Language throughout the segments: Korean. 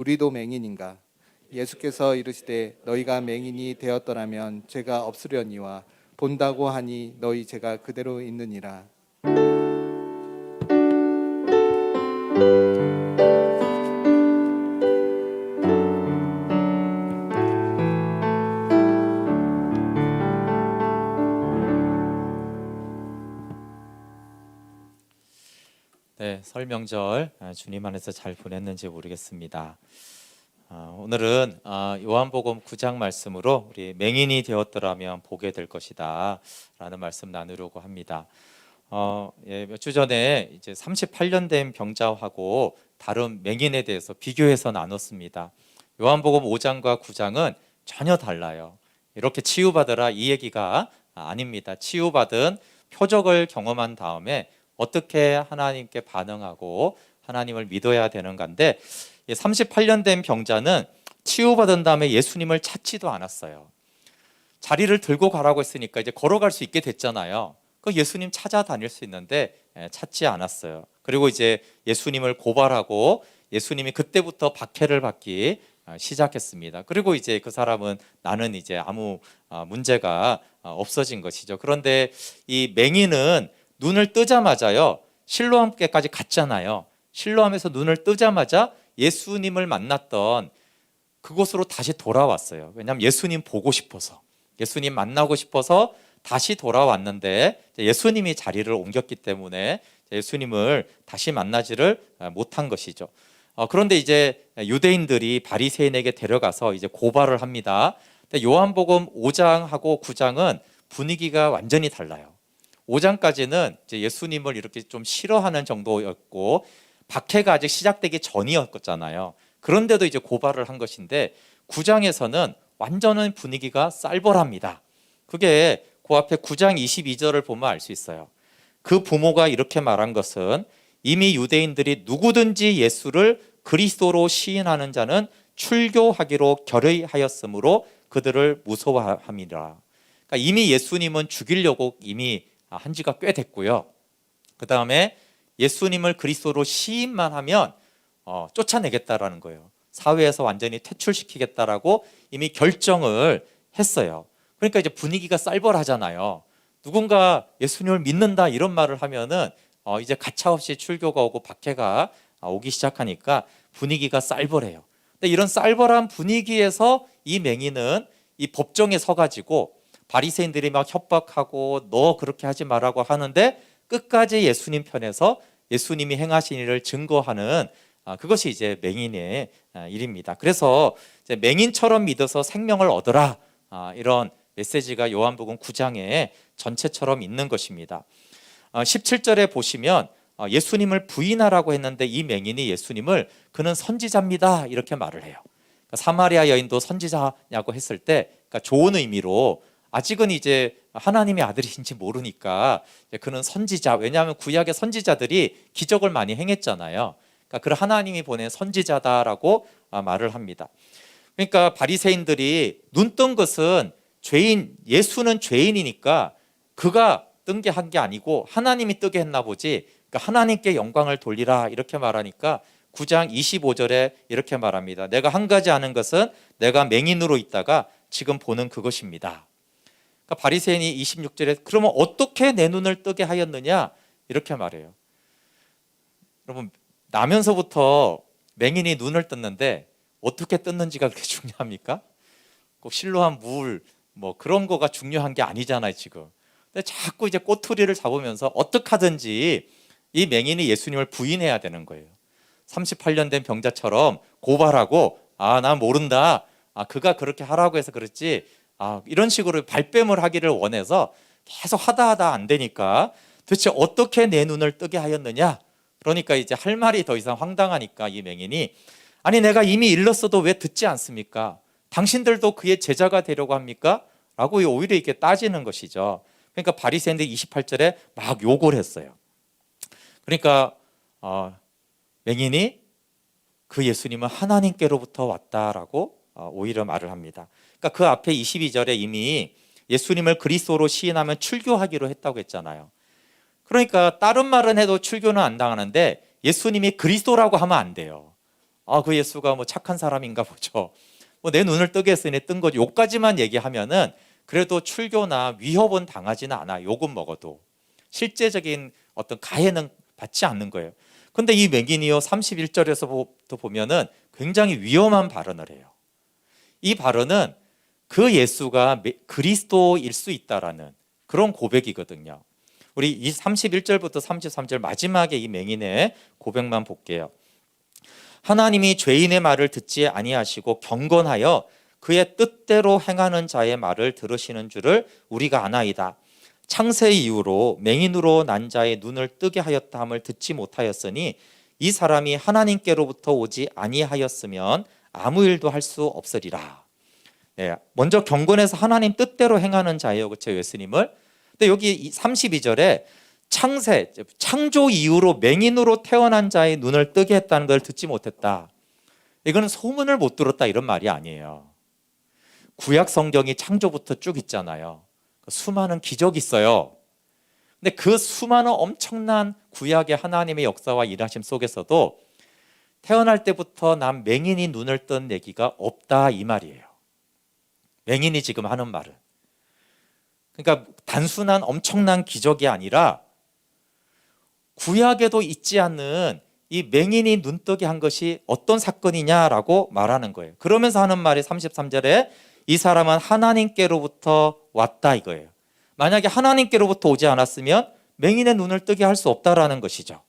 우리도 맹인인가? 예수께서 이르시되 너희가 맹인이 되었더라면 죄가 없으려니와 본다고 하니 너희 죄가 그대로 있느니라. 네, 설 명절 주님 안에서 잘 보냈는지 모르겠습니다. 오늘은 요한복음 9장 말씀으로 우리 맹인이 되었더라면 보게 될 것이다 라는 말씀 나누려고 합니다. 몇 주 전에 이제 38년 된 병자하고 다른 맹인에 대해서 비교해서 나눴습니다. 요한복음 5장과 9장은 전혀 달라요. 이렇게 치유받으라 이 얘기가 아닙니다. 치유받은 표적을 경험한 다음에 어떻게 하나님께 반응하고 하나님을 믿어야 되는 건데, 38년 된 병자는 치유받은 다음에 예수님을 찾지도 않았어요. 자리를 들고 가라고 했으니까 이제 걸어갈 수 있게 됐잖아요. 그 예수님 찾아다닐 수 있는데 찾지 않았어요. 그리고 이제 예수님을 고발하고 예수님이 그때부터 박해를 받기 시작했습니다. 그리고 이제 그 사람은 나는 이제 아무 문제가 없어진 것이죠. 그런데 이 맹인은 눈을 뜨자마자요, 실로암께까지 갔잖아요. 실로암에서 눈을 뜨자마자 예수님을 만났던 그곳으로 다시 돌아왔어요. 왜냐하면 예수님 보고 싶어서, 예수님 만나고 싶어서 다시 돌아왔는데 예수님이 자리를 옮겼기 때문에 예수님을 다시 만나지를 못한 것이죠. 그런데 이제 유대인들이 바리새인에게 데려가서 이제 고발을 합니다. 근데 요한복음 5장하고 9장은 분위기가 완전히 달라요. 5장까지는 이제 예수님을 이렇게 좀 싫어하는 정도였고 박해가 아직 시작되기 전이었잖아요. 그런데도 이제 고발을 한 것인데 9장에서는 완전한 분위기가 쌀벌합니다. 그게 그 앞에 9장 22절을 보면 알 수 있어요. 그 부모가 이렇게 말한 것은 이미 유대인들이 누구든지 예수를 그리스도로 시인하는 자는 출교하기로 결의하였으므로 그들을 무서워함이라. 그러니까 이미 예수님은 죽이려고 이미 한 지가 꽤 됐고요. 그 다음에 예수님을 그리스도로 시인만 하면 쫓아내겠다라는 거예요. 사회에서 완전히 퇴출시키겠다라고 이미 결정을 했어요. 그러니까 이제 분위기가 쌀벌하잖아요. 누군가 예수님을 믿는다 이런 말을 하면은 이제 가차없이 출교가 오고 박해가 오기 시작하니까 분위기가 쌀벌해요. 근데 이런 쌀벌한 분위기에서 이 맹인은 이 법정에 서가지고 바리새인들이 막 협박하고 너 그렇게 하지 말라고 하는데 끝까지 예수님 편에서 예수님이 행하신 일을 증거하는 그것이 이제 맹인의 일입니다. 그래서 이제 맹인처럼 믿어서 생명을 얻으라, 이런 메시지가 요한복음 9장에 전체처럼 있는 것입니다. 17절에 보시면 예수님을 부인하라고 했는데 이 맹인이 예수님을 그는 선지자입니다 이렇게 말을 해요. 그러니까 사마리아 여인도 선지자냐고 했을 때 그러니까 좋은 의미로 아직은 이제 하나님의 아들이신지 모르니까 그는 선지자, 왜냐하면 구약의 선지자들이 기적을 많이 행했잖아요. 그러니까 그 하나님이 보낸 선지자다라고 말을 합니다. 그러니까 바리새인들이 눈 뜬 것은 죄인, 예수는 죄인이니까 그가 뜬 게 한 게 아니고 하나님이 뜨게 했나 보지, 그러니까 하나님께 영광을 돌리라 이렇게 말하니까 9장 25절에 이렇게 말합니다. 내가 한 가지 아는 것은 내가 맹인으로 있다가 지금 보는 그것입니다. 그러니까 바리새인이 26절에 그러면 어떻게 내 눈을 뜨게 하였느냐 이렇게 말해요. 여러분, 나면서부터 맹인이 눈을 떴는데 어떻게 떴는지가 그렇게 중요합니까? 꼭 실로한 물 뭐 그런 거가 중요한 게 아니잖아요 지금. 근데 자꾸 이제 꼬투리를 잡으면서 어떻게 하든지 이 맹인이 예수님을 부인해야 되는 거예요. 38년 된 병자처럼 고발하고 난 모른다, 그가 그렇게 하라고 해서 그렇지, 이런 식으로 발뺌을 하기를 원해서 계속 하다 안 되니까 도대체 어떻게 내 눈을 뜨게 하였느냐. 그러니까 이제 할 말이 더 이상 황당하니까 이 맹인이 아니 내가 이미 일렀어도 왜 듣지 않습니까? 당신들도 그의 제자가 되려고 합니까? 라고 오히려 이렇게 따지는 것이죠. 그러니까 바리새인들이 28절에 막 욕을 했어요. 그러니까 맹인이 그 예수님은 하나님께로부터 왔다라고 오히려 말을 합니다. 그러니까 그 앞에 22절에 이미 예수님을 그리스도로 시인하면 출교하기로 했다고 했잖아요. 그러니까 다른 말은 해도 출교는 안 당하는데 예수님이 그리스도라고 하면 안 돼요. 그 예수가 뭐 착한 사람인가 보죠. 뭐 내 눈을 뜨게 했으니 뜬 거지. 요까지만 얘기하면은 그래도 출교나 위협은 당하지는 않아. 욕은 먹어도 실제적인 어떤 가해는 받지 않는 거예요. 근데 이 맹인이요 31절에서부터 보면은 굉장히 위험한 발언을 해요. 이 발언은 그 예수가 그리스도일 수 있다라는 그런 고백이거든요. 우리 이 31절부터 33절 마지막에 이 맹인의 고백만 볼게요. 하나님이 죄인의 말을 듣지 아니하시고 경건하여 그의 뜻대로 행하는 자의 말을 들으시는 줄을 우리가 아나이다. 창세 이후로 맹인으로 난 자의 눈을 뜨게 하였다 함을 듣지 못하였으니 이 사람이 하나님께로부터 오지 아니하였으면 아무 일도 할 수 없으리라. 네, 먼저 경건해서 하나님 뜻대로 행하는 자예요. 그렇죠, 예수님을. 근데 여기 32절에 창조 이후로 맹인으로 태어난 자의 눈을 뜨게 했다는 걸 듣지 못했다. 이거는 소문을 못 들었다 이런 말이 아니에요. 구약 성경이 창조부터 쭉 있잖아요. 수많은 기적이 있어요. 근데 그 수많은 엄청난 구약의 하나님의 역사와 일하심 속에서도 태어날 때부터 난 맹인이 눈을 뜬 얘기가 없다 이 말이에요. 맹인이 지금 하는 말은. 그러니까 단순한 엄청난 기적이 아니라 구약에도 있지 않는 이 맹인이 눈뜨게 한 것이 어떤 사건이냐라고 말하는 거예요. 그러면서 하는 말이 33절에 이 사람은 하나님께로부터 왔다 이거예요. 만약에 하나님께로부터 오지 않았으면 맹인의 눈을 뜨게 할 수 없다라는 것이죠.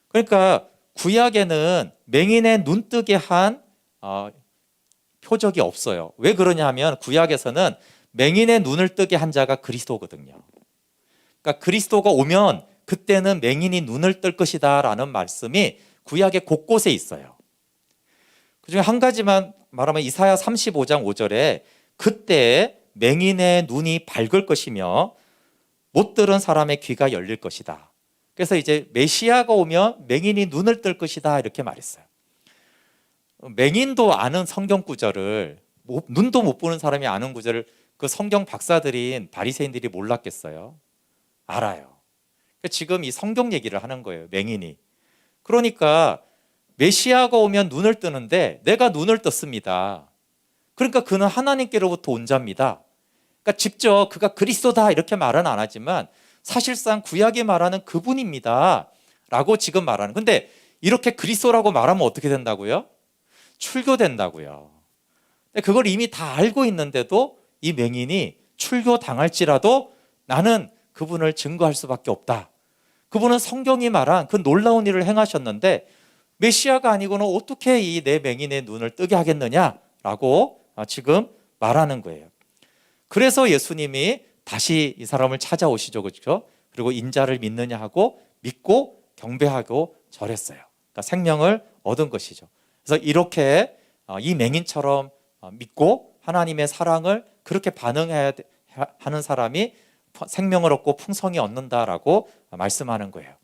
그러니까 구약에는 맹인의 눈 뜨게 한 표적이 없어요. 왜 그러냐 하면 구약에서는 맹인의 눈을 뜨게 한 자가 그리스도거든요. 그러니까 그리스도가 오면 그때는 맹인이 눈을 뜰 것이다 라는 말씀이 구약의 곳곳에 있어요. 그중에 한 가지만 말하면 이사야 35장 5절에 그때 맹인의 눈이 밝을 것이며 못 들은 사람의 귀가 열릴 것이다. 그래서 이제 메시아가 오면 맹인이 눈을 뜰 것이다 이렇게 말했어요. 맹인도 아는 성경 구절을 눈도 못 보는 사람이 아는 구절을 그 성경 박사들인 바리새인들이 몰랐겠어요? 알아요. 지금 이 성경 얘기를 하는 거예요. 맹인이. 그러니까 메시아가 오면 눈을 뜨는데 내가 눈을 떴습니다. 그러니까 그는 하나님께로부터 온 자입니다. 그러니까 직접 그가 그리스도다 이렇게 말은 안 하지만 사실상 구약이 말하는 그분입니다 라고 지금 말하는. 근데 이렇게 그리스도라고 말하면 어떻게 된다고요? 출교된다고요. 그걸 이미 다 알고 있는데도 이 맹인이 출교당할지라도 나는 그분을 증거할 수밖에 없다. 그분은 성경이 말한 그 놀라운 일을 행하셨는데 메시아가 아니고는 어떻게 이 내 맹인의 눈을 뜨게 하겠느냐라고 지금 말하는 거예요. 그래서 예수님이 다시 이 사람을 찾아오시죠. 그렇죠? 그리고 인자를 믿느냐 하고 믿고 경배하고 절했어요. 그러니까 생명을 얻은 것이죠. 그래서 이렇게 이 맹인처럼 믿고 하나님의 사랑을 그렇게 반응해야 하는 사람이 생명을 얻고 풍성히 얻는다라고 말씀하는 거예요.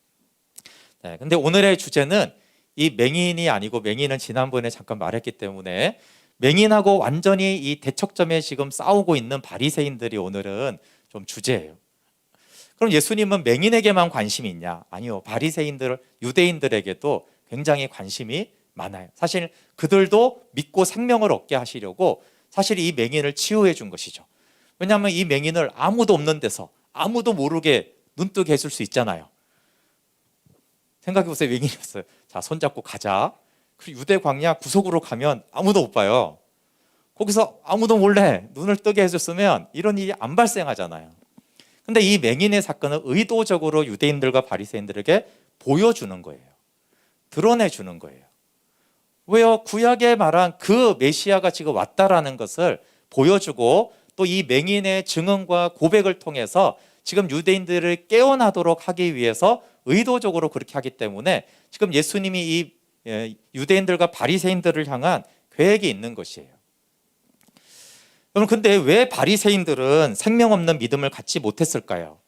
네, 근데 오늘의 주제는 이 맹인이 아니고, 맹인은 지난번에 잠깐 말했기 때문에 맹인하고 완전히 이 대척점에 지금 싸우고 있는 바리새인들이 오늘은 좀 주제예요. 그럼 예수님은 맹인에게만 관심이 있냐? 아니요. 바리새인들, 유대인들에게도 굉장히 관심이 많아요. 사실 그들도 믿고 생명을 얻게 하시려고 사실 이 맹인을 치유해 준 것이죠. 왜냐하면 이 맹인을 아무도 없는 데서 아무도 모르게 눈뜨게 해줄 수 있잖아요. 생각해 보세요. 맹인이었어요. 자, 손잡고 가자. 그리고 유대 광야 구석으로 가면 아무도 못 봐요. 거기서 아무도 몰래 눈을 뜨게 해줬으면 이런 일이 안 발생하잖아요. 근데 이 맹인의 사건은 의도적으로 유대인들과 바리새인들에게 보여주는 거예요. 드러내주는 거예요. 왜요? 구약에 말한 그 메시아가 지금 왔다라는 것을 보여주고 또 이 맹인의 증언과 고백을 통해서 지금 유대인들을 깨어나도록 하기 위해서 의도적으로 그렇게 하기 때문에 지금 예수님이 이 유대인들과 바리새인들을 향한 계획이 있는 것이에요. 여러분, 근데 왜 바리새인들은 생명 없는 믿음을 갖지 못했을까요?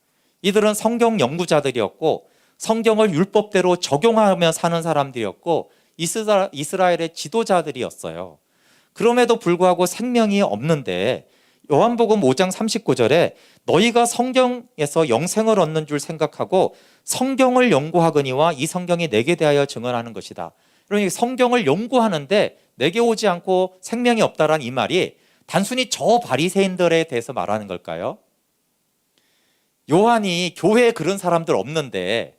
이들은 성경 연구자들이었고 성경을 율법대로 적용하며 사는 사람들이었고 이스라엘의 지도자들이었어요. 그럼에도 불구하고 생명이 없는데 요한복음 5장 39절에 너희가 성경에서 영생을 얻는 줄 생각하고 성경을 연구하거니와 이 성경이 내게 대하여 증언하는 것이다. 그러니 성경을 연구하는데 내게 오지 않고 생명이 없다라는 이 말이 단순히 저 바리새인들에 대해서 말하는 걸까요? 요한이 교회에 그런 사람들 없는데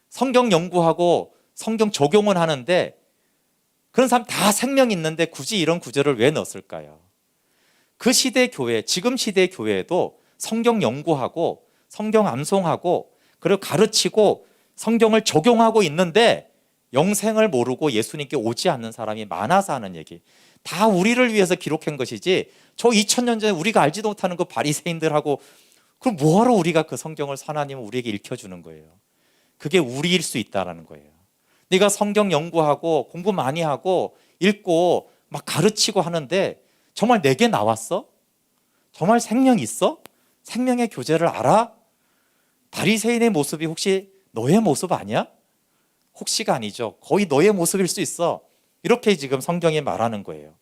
성경 연구하고 성경 적용은 하는데 그런 사람 다 생명 있는데 굳이 이런 구절을 왜 넣었을까요? 그 시대 교회, 지금 시대 교회에도 성경 연구하고 성경 암송하고 그리고 가르치고 성경을 적용하고 있는데 영생을 모르고 예수님께 오지 않는 사람이 많아서 하는 얘기. 다 우리를 위해서 기록한 것이지 저 2000년 전에 우리가 알지도 못하는 그 바리새인들하고 그럼 뭐하러 우리가 그 성경을 하나님은 우리에게 읽혀주는 거예요. 그게 우리일 수 있다는 거예요. 네가 성경 연구하고 공부 많이 하고 읽고 막 가르치고 하는데 정말 내게 나왔어? 정말 생명이 있어? 생명의 교제를 알아? 바리새인의 모습이 혹시 너의 모습 아니야? 혹시가 아니죠. 거의 너의 모습일 수 있어. 이렇게 지금 성경이 말하는 거예요.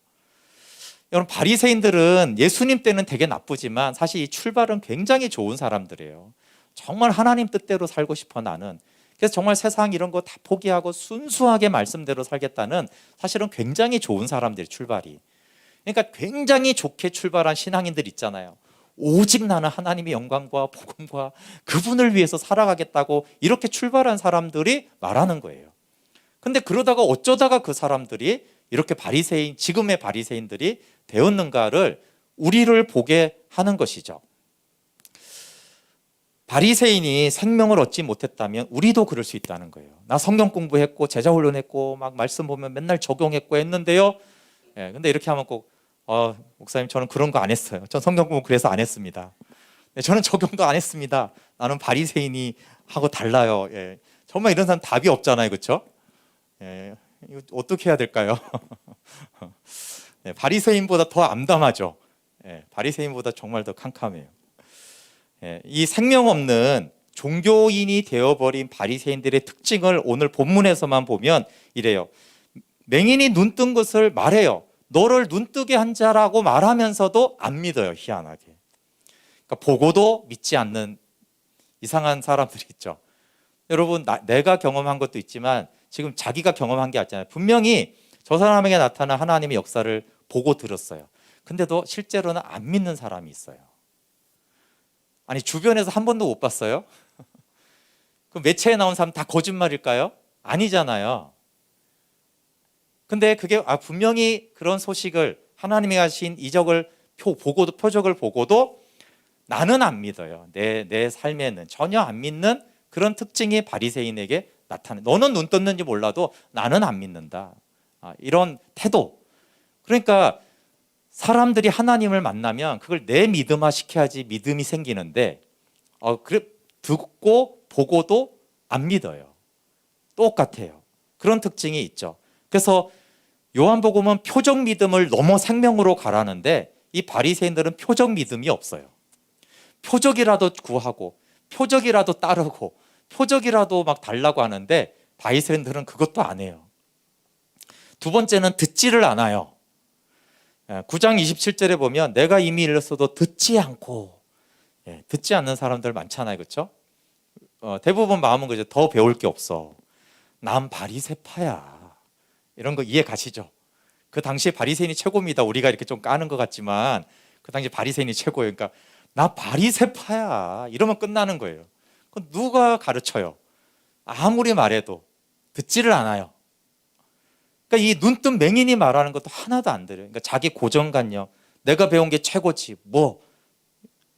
여러분, 바리새인들은 예수님 때는 되게 나쁘지만 사실 이 출발은 굉장히 좋은 사람들이에요. 정말 하나님 뜻대로 살고 싶어 나는. 그래서 정말 세상 이런 거 다 포기하고 순수하게 말씀대로 살겠다는 사실은 굉장히 좋은 사람들이 출발이. 그러니까 굉장히 좋게 출발한 신앙인들 있잖아요. 오직 나는 하나님의 영광과 복음과 그분을 위해서 살아가겠다고 이렇게 출발한 사람들이 말하는 거예요. 근데 그러다가 어쩌다가 그 사람들이 이렇게 바리새인, 지금의 바리새인들이 되었는가를 우리를 보게 하는 것이죠. 바리새인이 생명을 얻지 못했다면 우리도 그럴 수 있다는 거예요. 나 성경 공부했고 제자 훈련했고 막 말씀 보면 맨날 적용했고 했는데요. 예, 근데 이렇게 하면 꼭 목사님 저는 그런 거 안 했어요. 전 성경 공부 그래서 안 했습니다. 네, 저는 적용도 안 했습니다. 나는 바리새인이 하고 달라요. 예, 정말 이런 사람 답이 없잖아요, 그렇죠? 예, 이거 어떻게 해야 될까요? 예, 바리새인보다 더 암담하죠. 예, 바리새인보다 정말 더 캄캄해요. 예, 이 생명 없는 종교인이 되어버린 바리새인들의 특징을 오늘 본문에서만 보면 이래요. 맹인이 눈 뜬 것을 말해요. 너를 눈뜨게 한 자라고 말하면서도 안 믿어요. 희한하게. 그러니까 보고도 믿지 않는 이상한 사람들이 있죠. 여러분, 내가 경험한 것도 있지만 지금 자기가 경험한 게 아니잖아요. 분명히 저 사람에게 나타난 하나님의 역사를 보고 들었어요. 근데도 실제로는 안 믿는 사람이 있어요. 아니, 주변에서 한 번도 못 봤어요? 그럼 매체에 나온 사람 다 거짓말일까요? 아니잖아요. 근데 그게 분명히 그런 소식을 하나님이 하신 이적을 표적을 보고도 나는 안 믿어요. 내 삶에는 전혀 안 믿는 그런 특징이 바리새인에게 나타나. 너는 눈 떴는지 몰라도 나는 안 믿는다. 이런 태도. 그러니까 사람들이 하나님을 만나면 그걸 내 믿음화 시켜야지 믿음이 생기는데 그래 듣고 보고도 안 믿어요. 똑같아요. 그런 특징이 있죠. 그래서 요한복음은 표적 믿음을 넘어 생명으로 가라는데 이 바리새인들은 표적 믿음이 없어요. 표적이라도 구하고 표적이라도 따르고 표적이라도 막 달라고 하는데 바리새인들은 그것도 안 해요. 두 번째는 듣지를 않아요. 9장 27절에 보면 내가 이미 일렀어도 듣지 않고, 듣지 않는 사람들 많잖아요, 그렇죠? 대부분 마음은 그죠. 더 배울 게 없어. 난 바리새파야. 이런 거 이해 가시죠? 그 당시에 바리새인이 최고입니다. 우리가 이렇게 좀 까는 것 같지만 그 당시 바리새인이 최고예요. 그러니까 나 바리새파야. 이러면 끝나는 거예요. 그건 누가 가르쳐요? 아무리 말해도 듣지를 않아요. 그러니까 이 눈뜬 맹인이 말하는 것도 하나도 안 들어요. 그러니까 자기 고정관념, 내가 배운 게 최고지,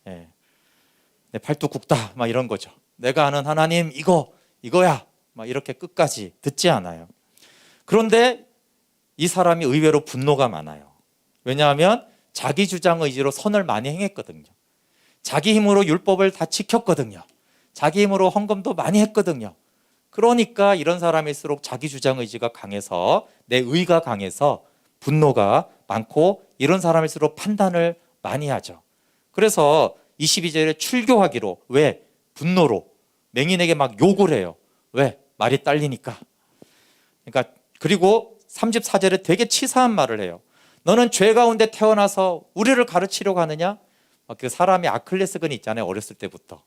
내 팔뚝 굽다, 막 이런 거죠. 내가 아는 하나님 이거야, 막 이렇게 끝까지 듣지 않아요. 그런데 이 사람이 의외로 분노가 많아요. 왜냐하면 자기 주장 의지로 선을 많이 행했거든요. 자기 힘으로 율법을 다 지켰거든요. 자기 힘으로 헌금도 많이 했거든요. 그러니까 이런 사람일수록 자기 주장 의지가 강해서 내 의가 강해서 분노가 많고 이런 사람일수록 판단을 많이 하죠. 그래서 22절에 출교하기로 왜? 분노로 맹인에게 막 욕을 해요. 왜? 말이 딸리니까. 그러니까 그리고 34절에 되게 치사한 말을 해요. 너는 죄 가운데 태어나서 우리를 가르치려고 하느냐? 그 사람이 아킬레스건이 있잖아요. 어렸을 때부터.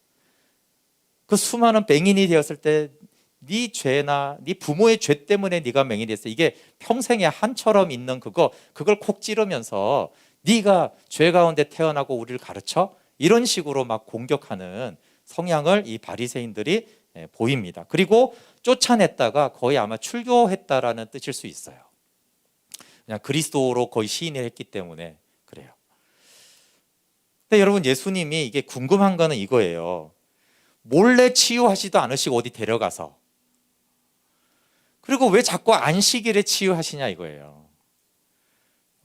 그 수많은 맹인이 되었을 때 네 죄나 네 부모의 죄 때문에 네가 맹인이 됐어. 이게 평생의 한처럼 있는 그걸 콕 찌르면서 네가 죄 가운데 태어나고 우리를 가르쳐? 이런 식으로 막 공격하는 성향을 이 바리새인들이 보입니다. 그리고 쫓아냈다가 거의 아마 출교했다라는 뜻일 수 있어요. 그냥 그리스도로 거의 시인을 했기 때문에 그래요. 근데 여러분, 예수님이 이게 궁금한 거는 이거예요. 몰래 치유하지도 않으시고 어디 데려가서, 그리고 왜 자꾸 안식일에 치유하시냐 이거예요.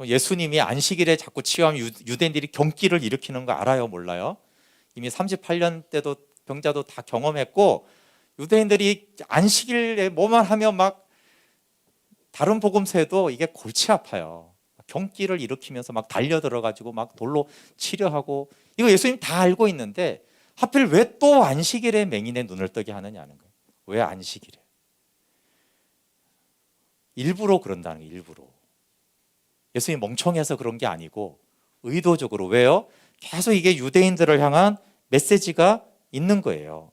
예수님이 안식일에 자꾸 치유하면 유대인들이 경기를 일으키는 거 알아요, 몰라요? 이미 38년 때도 병자도 다 경험했고, 유대인들이 안식일에 뭐만 하면 막 다른 복음서에도 이게 골치 아파요. 경기를 일으키면서 막 달려들어가지고 막 돌로 치려하고, 이거 예수님 다 알고 있는데 하필 왜 또 안식일에 맹인의 눈을 뜨게 하느냐는 거예요. 왜 안식일에? 일부러 그런다는 거예요. 일부러. 예수님이 멍청해서 그런 게 아니고 의도적으로. 왜요? 계속 이게 유대인들을 향한 메시지가 있는 거예요.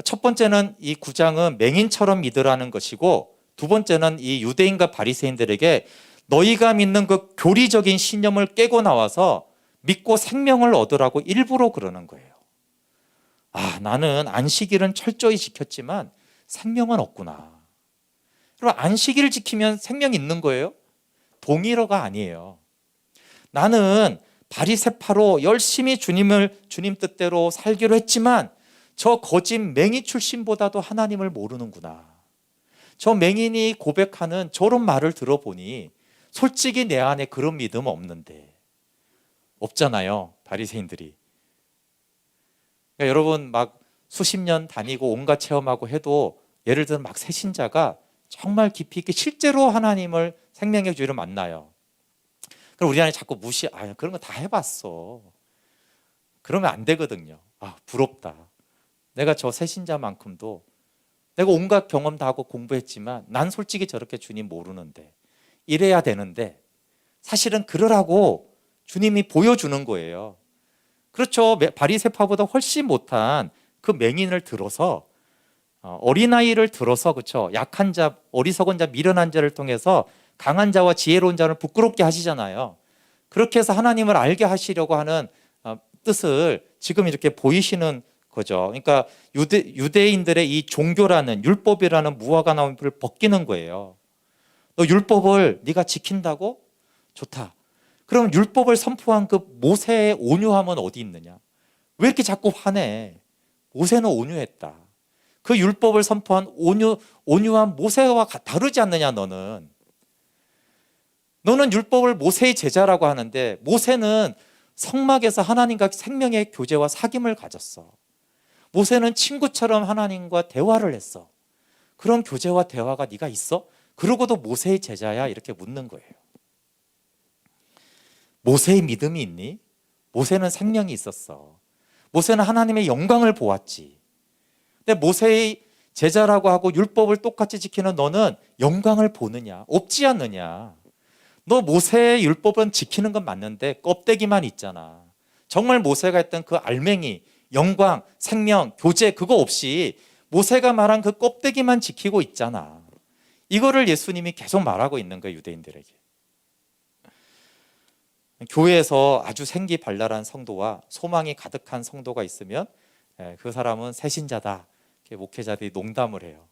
첫 번째는 이 9장은 맹인처럼 믿으라는 것이고, 두 번째는 이 유대인과 바리새인들에게 너희가 믿는 그 교리적인 신념을 깨고 나와서 믿고 생명을 얻으라고 일부러 그러는 거예요. 아, 나는 안식일은 철저히 지켰지만 생명은 없구나. 그럼 안식일을 지키면 생명이 있는 거예요? 동일어가 아니에요. 나는 바리새파로 열심히 주님 뜻대로 살기로 했지만 저 거짓 맹인 출신보다도 하나님을 모르는구나. 저 맹인이 고백하는 저런 말을 들어보니 솔직히 내 안에 그런 믿음 없는데. 없잖아요, 바리새인들이. 그러니까 여러분, 막 수십 년 다니고 온갖 체험하고 해도, 예를 들어 막 새신자가 정말 깊이 있게 실제로 하나님을 생명의 주의로 만나요. 그럼 우리 안에 자꾸 그런 거 다 해봤어. 그러면 안 되거든요. 아, 부럽다. 내가 저 새신자만큼도 내가 온갖 경험 다 하고 공부했지만 난 솔직히 저렇게 주님 모르는데, 이래야 되는데, 사실은 그러라고 주님이 보여주는 거예요. 그렇죠. 바리새파보다 훨씬 못한 그 맹인을 들어서, 어린아이를 들어서, 그렇죠, 약한 자, 어리석은 자, 미련한 자를 통해서 강한 자와 지혜로운 자를 부끄럽게 하시잖아요. 그렇게 해서 하나님을 알게 하시려고 하는 뜻을 지금 이렇게 보이시는 거죠. 그러니까 유대인들의 이 종교라는, 율법이라는 무화과 나무를 벗기는 거예요. 너 율법을 네가 지킨다고? 좋다. 그럼 율법을 선포한 그 모세의 온유함은 어디 있느냐? 왜 이렇게 자꾸 화내? 모세는 온유했다. 그 율법을 선포한 온유한 모세와 다르지 않느냐, 너는. 너는 율법을 모세의 제자라고 하는데, 모세는 성막에서 하나님과 생명의 교제와 사귐을 가졌어. 모세는 친구처럼 하나님과 대화를 했어. 그런 교제와 대화가 네가 있어? 그러고도 모세의 제자야? 이렇게 묻는 거예요. 모세의 믿음이 있니? 모세는 생명이 있었어. 모세는 하나님의 영광을 보았지. 근데 모세의 제자라고 하고 율법을 똑같이 지키는 너는 영광을 보느냐? 없지 않느냐? 너 모세의 율법은 지키는 건 맞는데 껍데기만 있잖아. 정말 모세가 했던 그 알맹이, 영광, 생명, 교제, 그거 없이 모세가 말한 그 껍데기만 지키고 있잖아. 이거를 예수님이 계속 말하고 있는 거예요, 유대인들에게. 교회에서 아주 생기발랄한 성도와 소망이 가득한 성도가 있으면 그 사람은 새신자다, 이렇게 목회자들이 농담을 해요.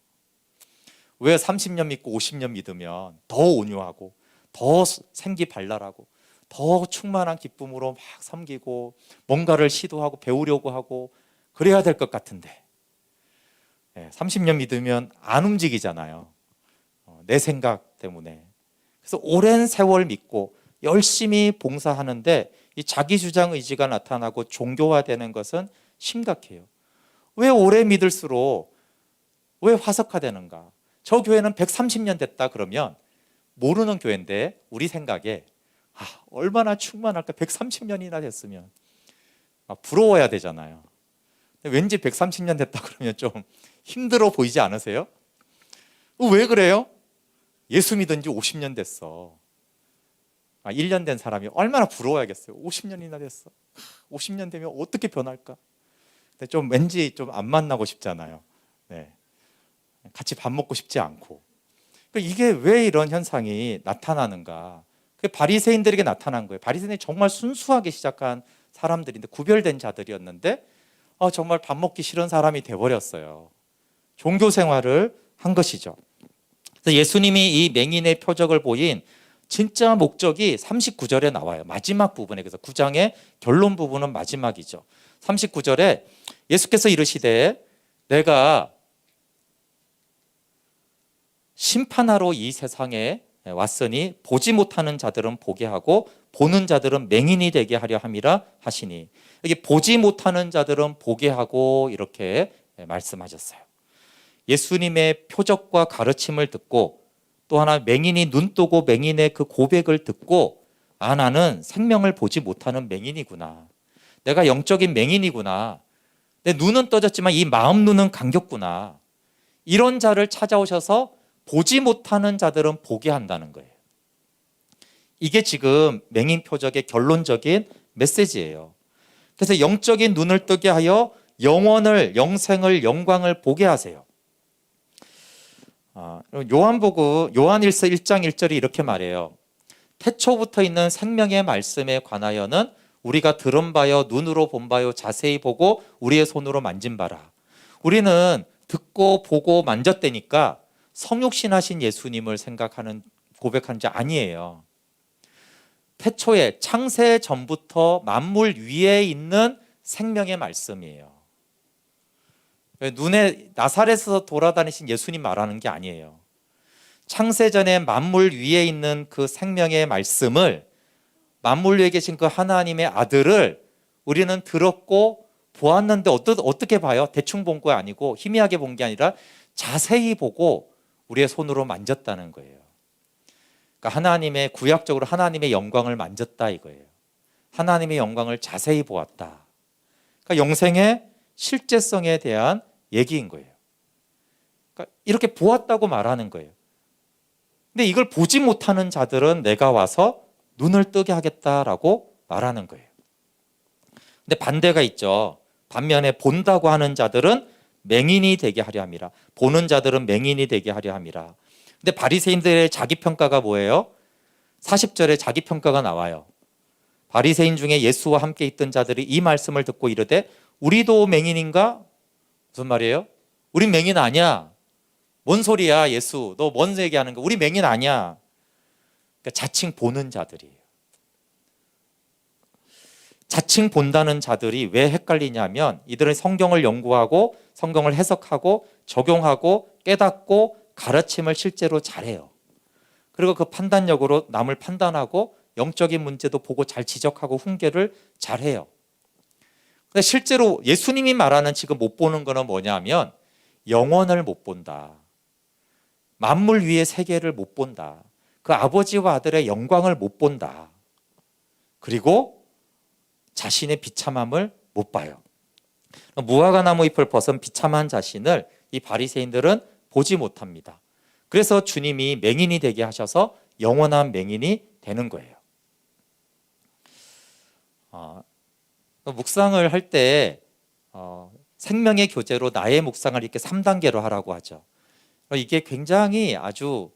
왜 30년 믿고 50년 믿으면 더 온유하고 더 생기발랄하고 더 충만한 기쁨으로 막 섬기고 뭔가를 시도하고 배우려고 하고 그래야 될 것 같은데, 30년 믿으면 안 움직이잖아요. 내 생각 때문에. 그래서 오랜 세월 믿고 열심히 봉사하는데 이 자기 주장 의지가 나타나고 종교화되는 것은 심각해요. 왜 오래 믿을수록 왜 화석화되는가? 저 교회는 130년 됐다 그러면 모르는 교회인데 우리 생각에 얼마나 충만할까? 130년이나 됐으면 부러워야 되잖아요. 근데 왠지 130년 됐다 그러면 좀 힘들어 보이지 않으세요? 왜 그래요? 예수 믿은 지 50년 됐어. 1년 된 사람이 얼마나 부러워야겠어요. 50년이나 됐어. 50년 되면 어떻게 변할까? 근데 좀 왠지 좀 안 만나고 싶잖아요. 네. 같이 밥 먹고 싶지 않고. 그러니까 이게 왜 이런 현상이 나타나는가? 그게 바리새인들에게 나타난 거예요. 바리새인이 정말 순수하게 시작한 사람들인데, 구별된 자들이었는데 정말 밥 먹기 싫은 사람이 돼버렸어요. 종교 생활을 한 것이죠. 그래서 예수님이 이 맹인의 표적을 보인 진짜 목적이 39절에 나와요. 마지막 부분에. 그래서 9장의 결론 부분은 마지막이죠. 39절에 예수께서 이르시되 내가 심판하러 이 세상에 왔으니 보지 못하는 자들은 보게 하고 보는 자들은 맹인이 되게 하려 함이라 하시니, 여기 보지 못하는 자들은 보게 하고 이렇게 말씀하셨어요. 예수님의 표적과 가르침을 듣고 또 하나 맹인이 눈 뜨고 맹인의 그 고백을 듣고 나는 생명을 보지 못하는 맹인이구나. 내가 영적인 맹인이구나. 내 눈은 떠졌지만 이 마음 눈은 감겼구나. 이런 자를 찾아오셔서 보지 못하는 자들은 보게 한다는 거예요. 이게 지금 맹인 표적의 결론적인 메시지예요. 그래서 영적인 눈을 뜨게 하여 영원을, 영생을, 영광을 보게 하세요. 요한일서 1장 1절이 이렇게 말해요. 태초부터 있는 생명의 말씀에 관하여는 우리가 들은 바요 눈으로 본 바요 자세히 보고 우리의 손으로 만진 바라. 우리는 듣고 보고 만졌다니까 성육신하신 예수님을 생각하는, 고백하는 자 아니에요. 태초에 창세 전부터 만물 위에 있는 생명의 말씀이에요. 눈에 나사렛에서 돌아다니신 예수님 말하는 게 아니에요. 창세전에 만물 위에 있는 그 생명의 말씀을, 만물 위에 계신 그 하나님의 아들을 우리는 들었고 보았는데 어떻게 봐요? 대충 본 거 아니고 희미하게 본 게 아니라 자세히 보고 우리의 손으로 만졌다는 거예요. 그러니까 하나님의, 구약적으로 하나님의 영광을 만졌다 이거예요. 하나님의 영광을 자세히 보았다. 그러니까 영생의 실제성에 대한 얘기인 거예요. 그러니까 이렇게 보았다고 말하는 거예요. 근데 이걸 보지 못하는 자들은 내가 와서 눈을 뜨게 하겠다라고 말하는 거예요. 근데 반대가 있죠. 반면에 본다고 하는 자들은 맹인이 되게 하려 함이라. 보는 자들은 맹인이 되게 하려 함이라. 근데 바리새인들의 자기평가가 뭐예요? 40절에 자기평가가 나와요. 바리새인 중에 예수와 함께 있던 자들이 이 말씀을 듣고 이르되 우리도 맹인인가? 무슨 말이에요? 우린 맹인 아니야. 뭔 소리야 예수, 너 뭔 얘기하는 거야? 우리 맹인 아니야. 그러니까 자칭 보는 자들이에요. 자칭 본다는 자들이 왜 헷갈리냐면 이들은 성경을 연구하고 성경을 해석하고 적용하고 깨닫고 가르침을 실제로 잘해요. 그리고 그 판단력으로 남을 판단하고 영적인 문제도 보고 잘 지적하고 훈계를 잘해요. 근데 실제로 예수님이 말하는 지금 못 보는 거는 뭐냐면 영원을 못 본다. 만물 위의 세계를 못 본다. 그 아버지와 아들의 영광을 못 본다. 그리고 자신의 비참함을 못 봐요. 무화과 나무 잎을 벗은 비참한 자신을 이 바리새인들은 보지 못합니다. 그래서 주님이 맹인이 되게 하셔서 영원한 맹인이 되는 거예요. 묵상을 할 때 생명의 교제로 나의 묵상을 이렇게 3단계로 하라고 하죠. 이게 굉장히 아주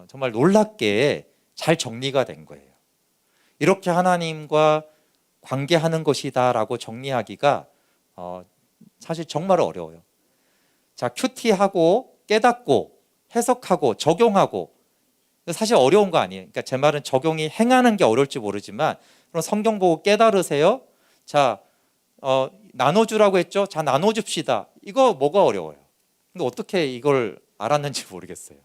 정말 놀랍게 잘 정리가 된 거예요. 이렇게 하나님과 관계하는 것이다라고 정리하기가 사실 정말 어려워요. 자, 큐티하고 깨닫고 해석하고 적용하고 사실 어려운 거 아니에요. 그러니까 제 말은 적용이 행하는 게 어려울지 모르지만 그럼 성경 보고 깨달으세요. 자, 나눠주라고 했죠. 자, 나눠줍시다. 이거 뭐가 어려워요? 근데 어떻게 이걸 알았는지 모르겠어요.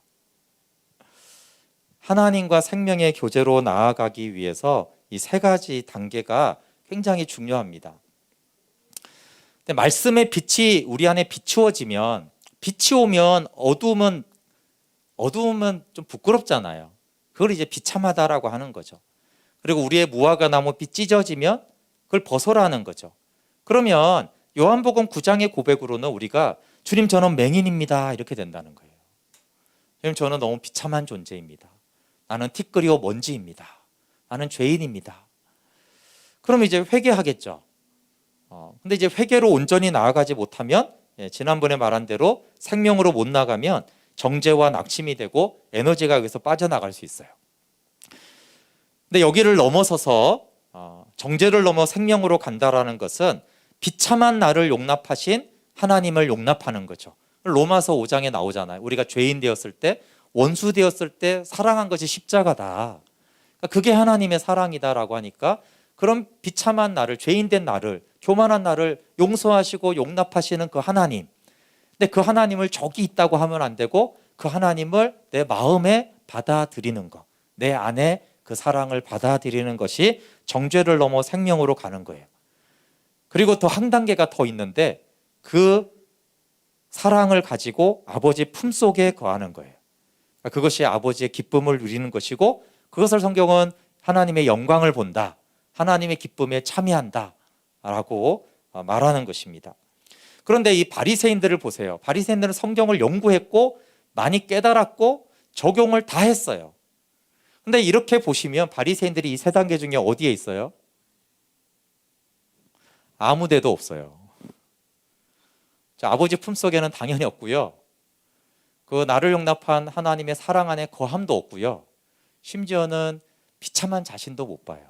하나님과 생명의 교제로 나아가기 위해서 이 세 가지 단계가 굉장히 중요합니다. 근데 말씀의 빛이 우리 안에 비추어지면, 빛이 오면 어두움은 좀 부끄럽잖아요. 그걸 이제 비참하다라고 하는 거죠. 그리고 우리의 무화과 나무빛 찢어지면 그걸 벗어라는 거죠. 그러면 요한복음 9장의 고백으로는 우리가 주님 저는 맹인입니다 이렇게 된다는 거예요. 주님 저는 너무 비참한 존재입니다. 나는 티끌이요 먼지입니다. 나는 죄인입니다. 그럼 이제 회개하겠죠. 근데 이제 회개로 온전히 나아가지 못하면 지난번에 말한 대로 생명으로 못 나가면 정죄와 낙심이 되고 에너지가 여기서 빠져나갈 수 있어요. 근데 여기를 넘어서서 정죄를 넘어 생명으로 간다라는 것은 비참한 나를 용납하신 하나님을 용납하는 거죠. 로마서 5장에 나오잖아요. 우리가 죄인 되었을 때, 원수 되었을 때 사랑한 것이 십자가다. 그러니까 그게 하나님의 사랑이다라고 하니까 그런 비참한 나를, 죄인된 나를, 교만한 나를 용서하시고 용납하시는 그 하나님. 근데 그 하나님을 적이 있다고 하면 안 되고 그 하나님을 내 마음에 받아들이는 것, 내 안에 그 사랑을 받아들이는 것이 정죄를 넘어 생명으로 가는 거예요. 그리고 또 한 단계가 더 있는데 그 사랑을 가지고 아버지 품속에 거하는 거예요. 그것이 아버지의 기쁨을 누리는 것이고 그것을 성경은 하나님의 영광을 본다, 하나님의 기쁨에 참여한다 라고 말하는 것입니다. 그런데 이 바리새인들을 보세요. 바리새인들은 성경을 연구했고 많이 깨달았고 적용을 다 했어요. 근데 이렇게 보시면 바리새인들이 이 세 단계 중에 어디에 있어요? 아무 데도 없어요. 아버지 품속에는 당연히 없고요. 그 나를 용납한 하나님의 사랑 안에 거함도 없고요. 심지어는 비참한 자신도 못 봐요.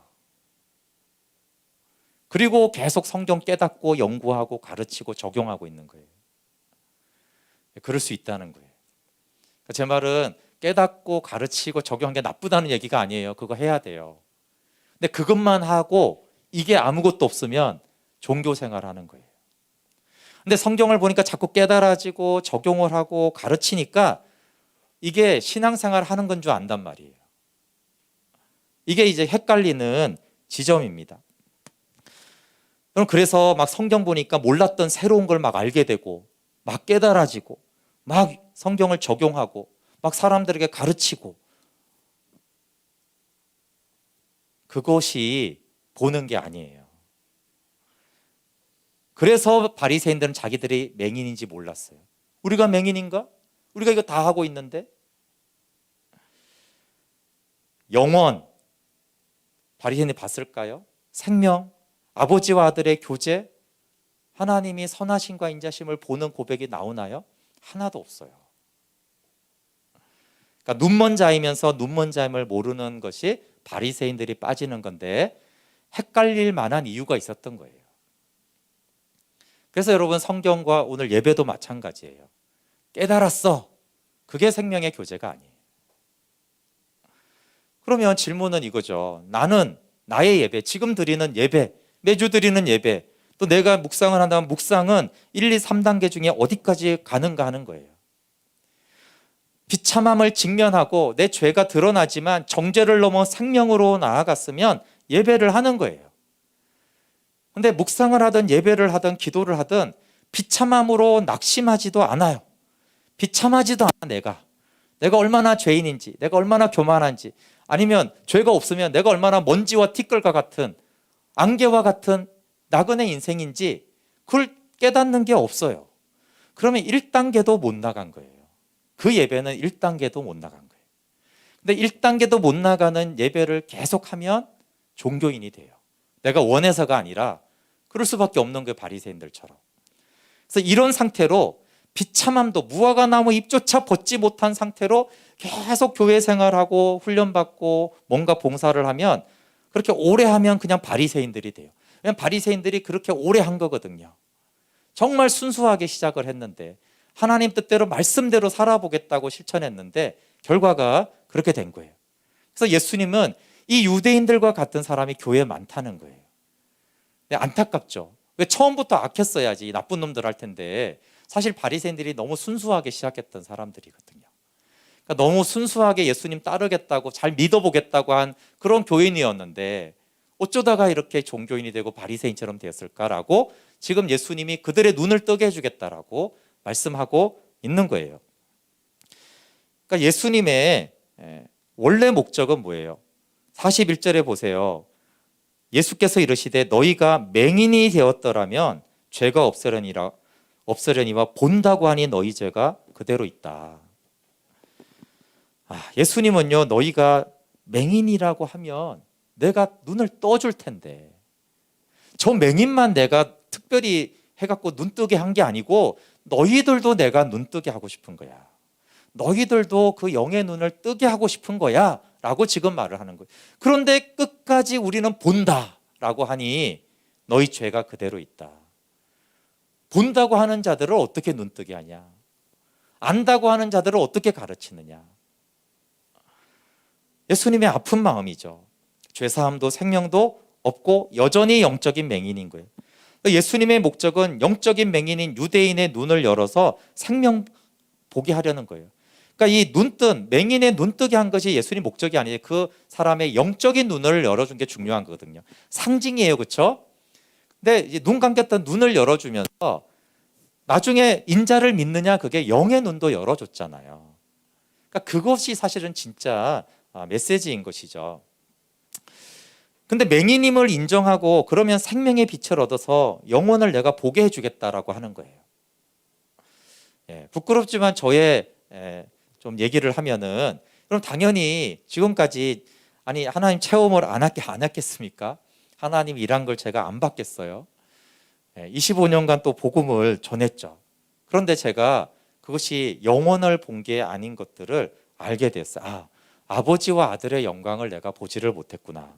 그리고 계속 성경 깨닫고 연구하고 가르치고 적용하고 있는 거예요. 그럴 수 있다는 거예요. 제 말은 깨닫고 가르치고 적용한 게 나쁘다는 얘기가 아니에요. 그거 해야 돼요. 근데 그것만 하고 이게 아무것도 없으면 종교 생활하는 거예요. 근데 성경을 보니까 자꾸 깨달아지고 적용을 하고 가르치니까 이게 신앙생활 하는 건 줄 안단 말이에요. 이게 이제 헷갈리는 지점입니다. 그래서 막 성경 보니까 몰랐던 새로운 걸 막 알게 되고 막 깨달아지고 막 성경을 적용하고 막 사람들에게 가르치고 그것이 보는 게 아니에요. 그래서 바리새인들은 자기들이 맹인인지 몰랐어요. 우리가 맹인인가? 우리가 이거 다 하고 있는데? 영원, 바리새인이 봤을까요? 생명, 아버지와 아들의 교제, 하나님이 선하심과 인자심을 보는 고백이 나오나요? 하나도 없어요. 그러니까 눈먼 자이면서 눈먼 자임을 모르는 것이 바리새인들이 빠지는 건데 헷갈릴 만한 이유가 있었던 거예요. 그래서 여러분 성경과 오늘 예배도 마찬가지예요. 깨달았어. 그게 생명의 교제가 아니에요. 그러면 질문은 이거죠. 나는 나의 예배, 지금 드리는 예배, 매주 드리는 예배, 또 내가 묵상을 한다면 묵상은 1, 2, 3단계 중에 어디까지 가는가 하는 거예요. 비참함을 직면하고 내 죄가 드러나지만 정죄를 넘어 생명으로 나아갔으면 예배를 하는 거예요. 근데 묵상을 하든 예배를 하든 기도를 하든 비참함으로 낙심하지도 않아요. 비참하지도 않아 내가 얼마나 죄인인지, 내가 얼마나 교만한지, 아니면 죄가 없으면 내가 얼마나 먼지와 티끌과 같은 안개와 같은 나그네 인생인지 그걸 깨닫는 게 없어요. 그러면 1단계도 못 나간 거예요. 그 예배는 1단계도 못 나간 거예요. 근데 1단계도 못 나가는 예배를 계속하면 종교인이 돼요. 내가 원해서가 아니라 그럴 수밖에 없는 그 바리새인들처럼. 그래서 이런 상태로 비참함도 무화과 나무 잎조차 벗지 못한 상태로 계속 교회 생활하고 훈련받고 뭔가 봉사를 하면 그렇게 오래 하면 그냥 바리새인들이 돼요. 왜냐하면 바리새인들이 그렇게 오래 한 거거든요. 정말 순수하게 시작을 했는데 하나님 뜻대로 말씀대로 살아보겠다고 실천했는데 결과가 그렇게 된 거예요. 그래서 예수님은 이 유대인들과 같은 사람이 교회에 많다는 거예요. 근데 안타깝죠. 왜 처음부터 악했어야지 이 나쁜 놈들 할 텐데 사실 바리새인들이 너무 순수하게 시작했던 사람들이거든요. 그러니까 너무 순수하게 예수님 따르겠다고 잘 믿어보겠다고 한 그런 교인이었는데 어쩌다가 이렇게 종교인이 되고 바리새인처럼 되었을까라고 지금 예수님이 그들의 눈을 뜨게 해주겠다라고 말씀하고 있는 거예요. 그러니까 예수님의 원래 목적은 뭐예요? 41절에 보세요. 예수께서 이르시되 너희가 맹인이 되었더라면 죄가 없으려니와 본다고 하니 너희 죄가 그대로 있다. 예수님은요, 너희가 맹인이라고 하면 내가 눈을 떠줄 텐데 저 맹인만 내가 특별히 해갖고 눈 뜨게 한 게 아니고 너희들도 내가 눈 뜨게 하고 싶은 거야. 너희들도 그 영의 눈을 뜨게 하고 싶은 거야 라고 지금 말을 하는 거예요. 그런데 끝까지 우리는 본다 라고 하니 너희 죄가 그대로 있다. 본다고 하는 자들을 어떻게 눈 뜨게 하냐? 안다고 하는 자들을 어떻게 가르치느냐? 예수님의 아픈 마음이죠. 죄사함도 생명도 없고 여전히 영적인 맹인인 거예요. 예수님의 목적은 영적인 맹인인 유대인의 눈을 열어서 생명 보게 하려는 거예요. 그러니까 이 눈뜬 맹인의 눈뜨게 한 것이 예수님 목적이 아니에요. 그 사람의 영적인 눈을 열어준 게 중요한 거거든요. 상징이에요, 그렇죠? 근데 이제 눈 감겼던 눈을 열어주면서 나중에 인자를 믿느냐 그게 영의 눈도 열어줬잖아요. 그러니까 그것이 사실은 진짜 메시지인 것이죠. 근데 맹인임을 인정하고 그러면 생명의 빛을 얻어서 영혼을 내가 보게 해주겠다라고 하는 거예요. 부끄럽지만 저의 좀 얘기를 하면은 그럼 당연히 지금까지 아니 하나님 체험을 안 했겠습니까? 하나님 일한 걸 제가 안 받겠어요. 25년간 또 복음을 전했죠. 그런데 제가 그것이 영혼을 본 게 아닌 것들을 알게 됐어요. 아버지와 아들의 영광을 내가 보지를 못했구나.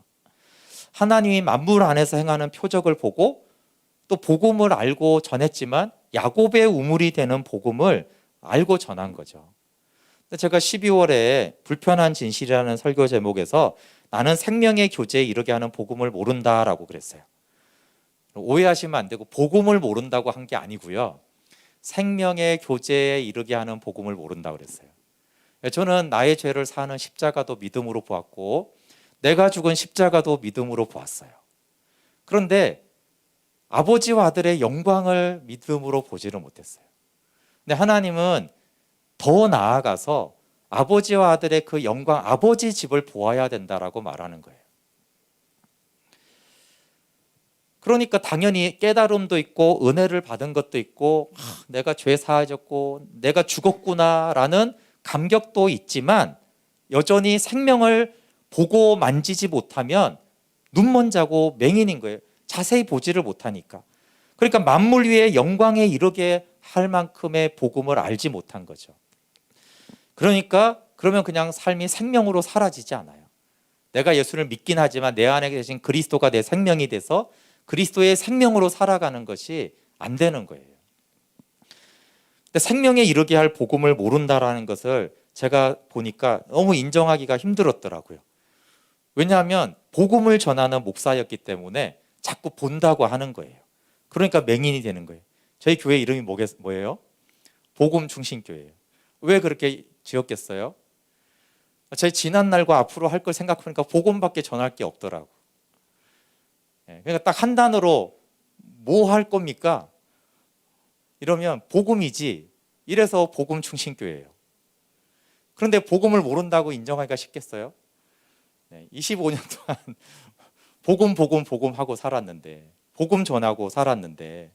하나님이 만물 안에서 행하는 표적을 보고 또 복음을 알고 전했지만 야곱의 우물이 되는 복음을 알고 전한 거죠. 제가 12월에 불편한 진실이라는 설교 제목에서 나는 생명의 교제에 이르게 하는 복음을 모른다라고 그랬어요. 오해하시면 안 되고 복음을 모른다고 한 게 아니고요. 생명의 교제에 이르게 하는 복음을 모른다고 그랬어요. 저는 나의 죄를 사는 십자가도 믿음으로 보았고 내가 죽은 십자가도 믿음으로 보았어요. 그런데 아버지와 아들의 영광을 믿음으로 보지를 못했어요. 근데 하나님은 더 나아가서 아버지와 아들의 그 영광, 아버지 집을 보아야 된다라고 말하는 거예요. 그러니까 당연히 깨달음도 있고 은혜를 받은 것도 있고 내가 죄 사해졌고 내가 죽었구나라는 감격도 있지만 여전히 생명을 보고 만지지 못하면 눈먼 자고 맹인인 거예요. 자세히 보지를 못하니까. 그러니까 만물 위에 영광에 이르게 할 만큼의 복음을 알지 못한 거죠. 그러니까 그러면 그냥 삶이 생명으로 사라지지 않아요. 내가 예수를 믿긴 하지만 내 안에 계신 그리스도가 내 생명이 돼서 그리스도의 생명으로 살아가는 것이 안 되는 거예요. 근데 생명에 이르게 할 복음을 모른다라는 것을 제가 보니까 너무 인정하기가 힘들었더라고요. 왜냐하면 복음을 전하는 목사였기 때문에 자꾸 본다고 하는 거예요. 그러니까 맹인이 되는 거예요. 저희 교회 이름이 뭐예요? 복음 중심교회예요. 왜 그렇게 지었겠어요? 제 지난 날과 앞으로 할 걸 생각하니까 복음밖에 전할 게 없더라고. 그러니까 딱 한 단어로 뭐 할 겁니까? 이러면 복음이지. 이래서 복음 중심교회예요. 그런데 복음을 모른다고 인정하기가 쉽겠어요? 25년 동안 복음 하고 살았는데 복음 전하고 살았는데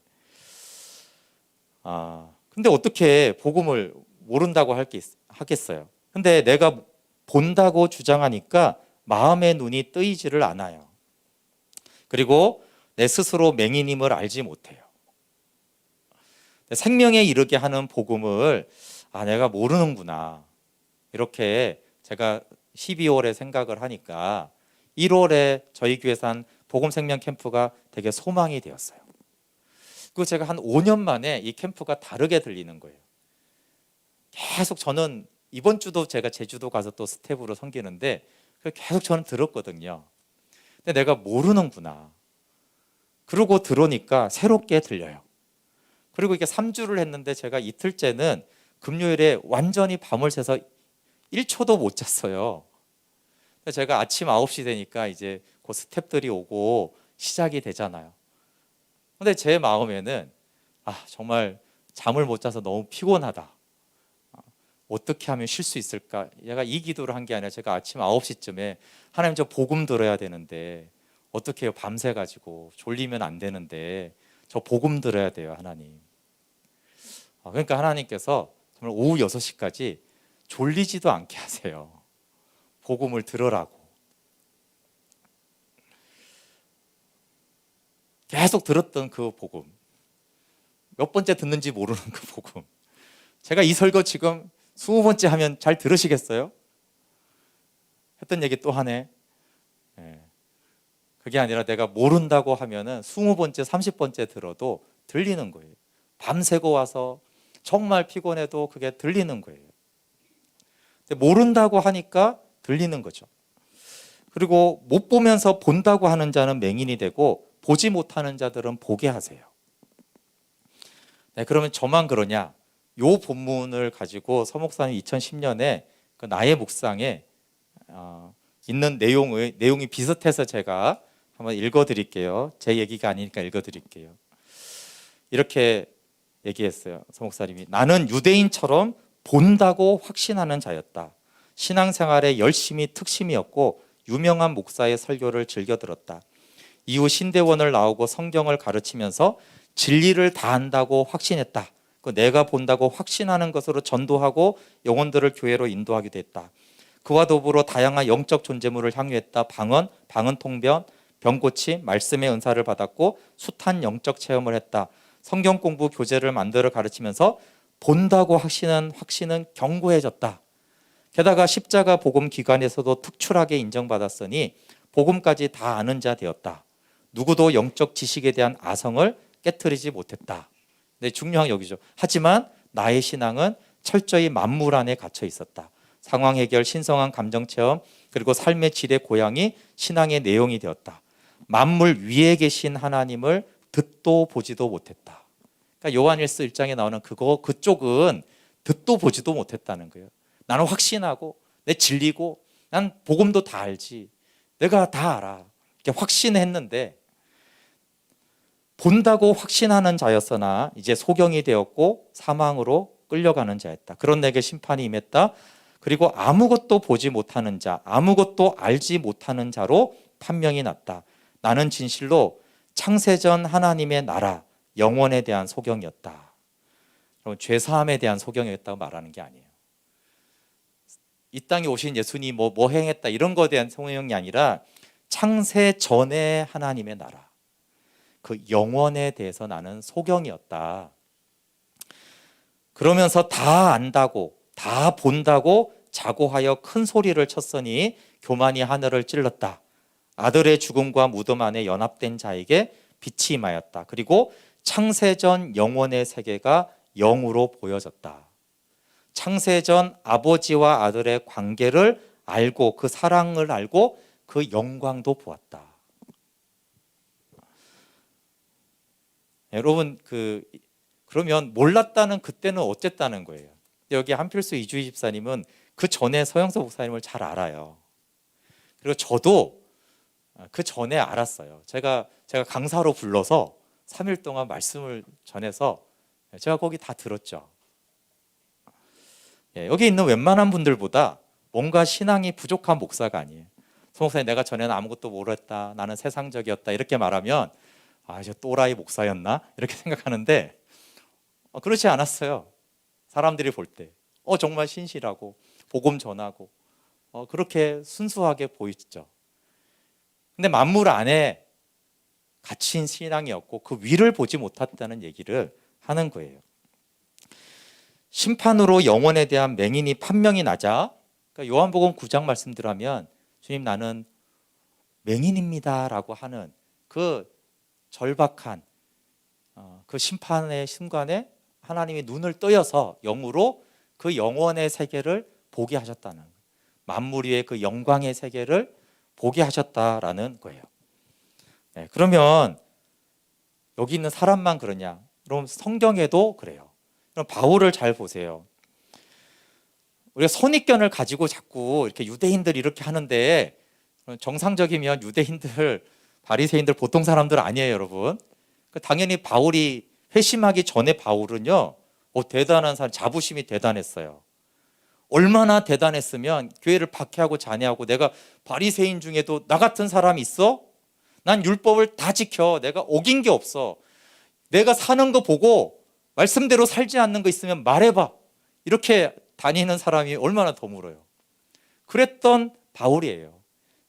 근데 어떻게 복음을 모른다고 하겠어요? 근데 내가 본다고 주장하니까 마음의 눈이 뜨이지를 않아요. 그리고 내 스스로 맹인임을 알지 못해요. 생명에 이르게 하는 복음을 내가 모르는구나. 이렇게 제가 12월에 생각을 하니까 1월에 저희 교회에서 한 복음 생명 캠프가 되게 소망이 되었어요. 그리고 제가 한 5년 만에 이 캠프가 다르게 들리는 거예요. 계속 저는 이번 주도 제가 제주도 가서 또 스텝으로 섬기는데 계속 저는 들었거든요. 근데 내가 모르는구나. 그러고 들으니까 새롭게 들려요. 그리고 이게 3주를 했는데 제가 이틀째는 금요일에 완전히 밤을 새서 1초도 못 잤어요. 제가 아침 9시 되니까 이제 그 스태프들이 오고 시작이 되잖아요. 근데 제 마음에는 정말 잠을 못 자서 너무 피곤하다. 어떻게 하면 쉴 수 있을까? 얘가 이 기도를 한 게 아니라 제가 아침 9시쯤에 하나님 저 복음 들어야 되는데 어떻게 해요? 밤새 가지고 졸리면 안 되는데 저 복음 들어야 돼요, 하나님. 그러니까 하나님께서 정말 오후 6시까지 졸리지도 않게 하세요. 복음을 들으라고. 계속 들었던 그 복음. 몇 번째 듣는지 모르는 그 복음. 제가 이 설교 지금 20번째 하면 잘 들으시겠어요? 했던 얘기 또 하네. 예. 그게 아니라 내가 모른다고 하면은 20번째, 30번째 들어도 들리는 거예요. 밤새고 와서 정말 피곤해도 그게 들리는 거예요. 근데 모른다고 하니까 들리는 거죠. 그리고 못 보면서 본다고 하는 자는 맹인이 되고 보지 못하는 자들은 보게 하세요. 네, 그러면 저만 그러냐? 요 본문을 가지고 서 목사님 2010년에 그 나의 묵상에 있는 내용이 비슷해서 제가 한번 읽어드릴게요. 제 얘기가 아니니까 읽어드릴게요. 이렇게 얘기했어요. 서 목사님이 나는 유대인처럼 본다고 확신하는 자였다. 신앙생활에 열심히 특심이었고 유명한 목사의 설교를 즐겨 들었다. 이후 신대원을 나오고 성경을 가르치면서 진리를 다 안다고 확신했다. 내가 본다고 확신하는 것으로 전도하고 영혼들을 교회로 인도하기도 했다. 그와 더불어 다양한 영적 존재물을 향유했다. 방언 통변, 병고침, 말씀의 은사를 받았고 숱한 영적 체험을 했다. 성경 공부 교재를 만들어 가르치면서 본다고 확신은 견고해졌다. 게다가 십자가 복음 기관에서도 특출하게 인정받았으니 복음까지 다 아는 자 되었다. 누구도 영적 지식에 대한 아성을 깨트리지 못했다. 네, 중요한 여기죠. 하지만 나의 신앙은 철저히 만물 안에 갇혀 있었다. 상황 해결, 신성한 감정 체험, 그리고 삶의 질의 고양이 신앙의 내용이 되었다. 만물 위에 계신 하나님을 듣도 보지도 못했다. 그러니까 요한일서 1장에 나오는 그쪽은 듣도 보지도 못했다는 거예요. 나는 확신하고 내 진리고 난 복음도 다 알지. 내가 다 알아. 이렇게 확신했는데 본다고 확신하는 자였으나 이제 소경이 되었고 사망으로 끌려가는 자였다. 그런 내게 심판이 임했다. 그리고 아무것도 보지 못하는 자, 아무것도 알지 못하는 자로 판명이 났다. 나는 진실로 창세전 하나님의 나라, 영원에 대한 소경이었다. 여러분, 죄사함에 대한 소경이었다고 말하는 게 아니에요. 이 땅에 오신 예수님이 뭐 행했다 이런 거에 대한 소경이 아니라 창세 전의 하나님의 나라, 그 영원에 대해서 나는 소경이었다. 그러면서 다 안다고 다 본다고 자고하여 큰 소리를 쳤으니 교만이 하늘을 찔렀다. 아들의 죽음과 무덤 안에 연합된 자에게 빛이 임하였다. 그리고 창세전 영원의 세계가 영으로 보여졌다. 창세전 아버지와 아들의 관계를 알고 그 사랑을 알고 그 영광도 보았다. 여러분 그러면 몰랐다는 그때는 어쨌다는 거예요. 여기 한필수 이주희 집사님은 그 전에 서영석 목사님을 잘 알아요. 그리고 저도 그 전에 알았어요. 제가 강사로 불러서 3일 동안 말씀을 전해서 제가 거기 다 들었죠. 여기 있는 웬만한 분들보다 뭔가 신앙이 부족한 목사가 아니에요. 서 목사님 내가 전에는 아무것도 모르겠다. 나는 세상적이었다. 이렇게 말하면 저 또라이 목사였나? 이렇게 생각하는데 그렇지 않았어요. 사람들이 볼 때 정말 신실하고 복음 전하고 그렇게 순수하게 보이죠. 근데 만물 안에 갇힌 신앙이었고 그 위를 보지 못했다는 얘기를 하는 거예요. 심판으로 영혼에 대한 맹인이 판명이 나자 그러니까 요한복음 9장 말씀드리면 주님 나는 맹인입니다라고 하는 그 절박한 그 심판의 순간에 하나님이 눈을 떠여서 영으로 그 영원의 세계를 보게 하셨다는 거예요. 만물 위의 그 영광의 세계를 보게 하셨다라는 거예요. 네, 그러면 여기 있는 사람만 그러냐? 그럼 성경에도 그래요. 그럼 바울을 잘 보세요. 우리가 선입견을 가지고 자꾸 이렇게 유대인들 이렇게 하는데 정상적이면 유대인들, 바리새인들 보통 사람들 아니에요, 여러분. 당연히 바울이 회심하기 전에 바울은요, 대단한 사람, 자부심이 대단했어요. 얼마나 대단했으면 교회를 박해하고 잔해하고 내가 바리새인 중에도 나 같은 사람이 있어? 난 율법을 다 지켜. 내가 어긴 게 없어. 내가 사는 거 보고 말씀대로 살지 않는 거 있으면 말해봐. 이렇게 다니는 사람이 얼마나 드물어요. 그랬던 바울이에요.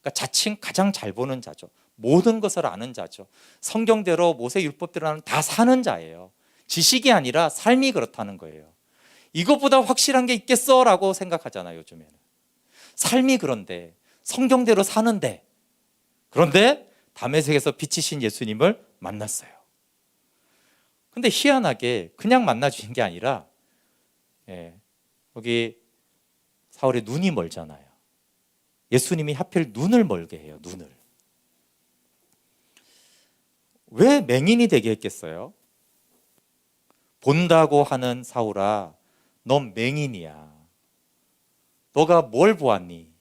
그러니까 자칭 가장 잘 보는 자죠. 모든 것을 아는 자죠. 성경대로 모세 율법대로 다 사는 자예요. 지식이 아니라 삶이 그렇다는 거예요. 이것보다 확실한 게 있겠어? 라고 생각하잖아요, 요즘에는. 삶이 그런데, 성경대로 사는데, 그런데 다메섹에서 빛이신 예수님을 만났어요. 근데 희한하게 그냥 만나주신 게 아니라, 여기 사울의 눈이 멀잖아요. 예수님이 하필 눈을 멀게 해요, 눈을. 왜 맹인이 되게 했겠어요? 본다고 하는 사울아, 넌 맹인이야. 너가 뭘 보았니?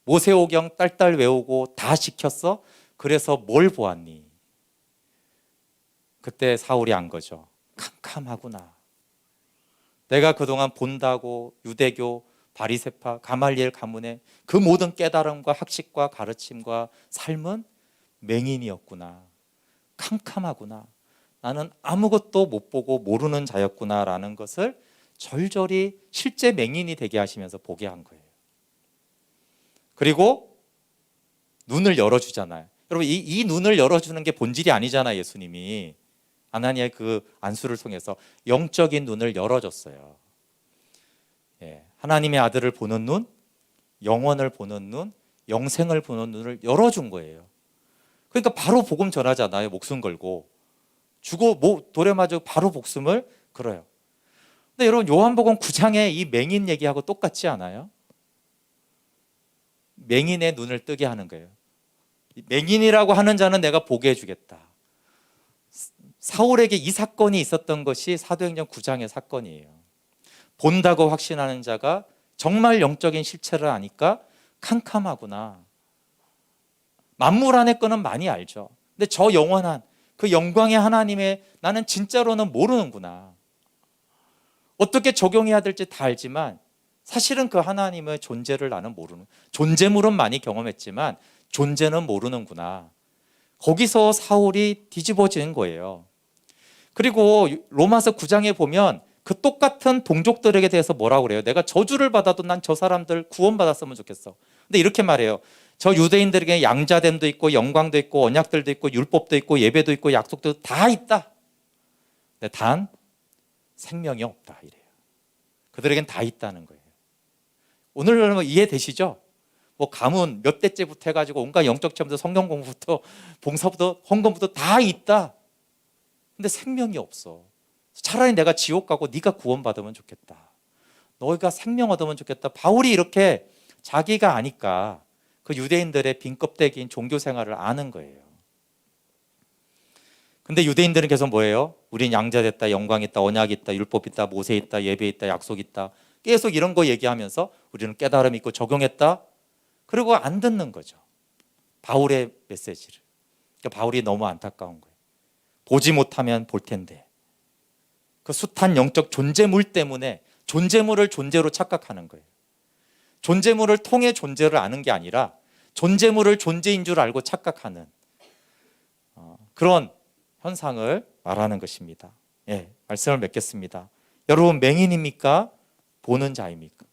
모세오경 딸딸 외우고 다 시켰어? 그래서 뭘 보았니? 그때 사울이 안 거죠. 캄캄하구나. 내가 그동안 본다고 유대교, 바리새파, 가말리엘 가문의 그 모든 깨달음과 학식과 가르침과 삶은 맹인이었구나. 캄캄하구나. 나는 아무것도 못 보고 모르는 자였구나라는 것을 절절히 실제 맹인이 되게 하시면서 보게 한 거예요. 그리고 눈을 열어주잖아요. 여러분, 이 눈을 열어주는 게 본질이 아니잖아요. 예수님이 아나니아의 그 안수를 통해서 영적인 눈을 열어줬어요. 하나님의 아들을 보는 눈, 영원을 보는 눈, 영생을 보는 눈을 열어준 거예요. 그러니까 바로 복음 전하잖아요. 목숨 걸고 죽어 돌에 맞아 바로 목숨을 걸어요. 근데 여러분, 요한복음 9장에 이 맹인 얘기하고 똑같지 않아요? 맹인의 눈을 뜨게 하는 거예요. 맹인이라고 하는 자는 내가 보게 해주겠다. 사울에게 이 사건이 있었던 것이 사도행전 9장의 사건이에요. 본다고 확신하는 자가 정말 영적인 실체를 아니까 캄캄하구나. 만물 안의 거는 많이 알죠. 근데 저 영원한 그 영광의 하나님의 나는 진짜로는 모르는구나. 어떻게 적용해야 될지 다 알지만 사실은 그 하나님의 존재를 나는 모르는, 존재물은 많이 경험했지만 존재는 모르는구나. 거기서 사울이 뒤집어지는 거예요. 그리고 로마서 9장에 보면 그 똑같은 동족들에게 대해서 뭐라고 그래요? 내가 저주를 받아도 난 저 사람들 구원받았으면 좋겠어. 근데 이렇게 말해요. 저 유대인들에게 양자됨도 있고 영광도 있고 언약들도 있고 율법도 있고 예배도 있고 약속도 다 있다. 근데 단 생명이 없다 이래요. 그들에겐 다 있다는 거예요. 오늘 여러분 이해되시죠? 뭐 가문 몇 대째부터 해가지고 온갖 영적 체험부터 성경 공부부터 봉사부터 헌금부터 다 있다. 근데 생명이 없어. 차라리 내가 지옥 가고 네가 구원받으면 좋겠다. 너희가 생명 얻으면 좋겠다. 바울이 이렇게 자기가 아니까 그 유대인들의 빈껍데기인 종교 생활을 아는 거예요. 근데 유대인들은 계속 뭐예요? 우린 양자 됐다, 영광 있다, 언약 있다, 율법 있다, 모세 있다, 예배 있다, 약속 있다. 계속 이런 거 얘기하면서 우리는 깨달음 있고 적용했다. 그리고 안 듣는 거죠. 바울의 메시지를. 그러니까 바울이 너무 안타까운 거예요. 보지 못하면 볼 텐데. 그 숱한 영적 존재물 때문에 존재물을 존재로 착각하는 거예요. 존재물을 통해 존재를 아는 게 아니라 존재물을 존재인 줄 알고 착각하는 그런 현상을 말하는 것입니다. 말씀을 맺겠습니다. 여러분, 맹인입니까? 보는 자입니까?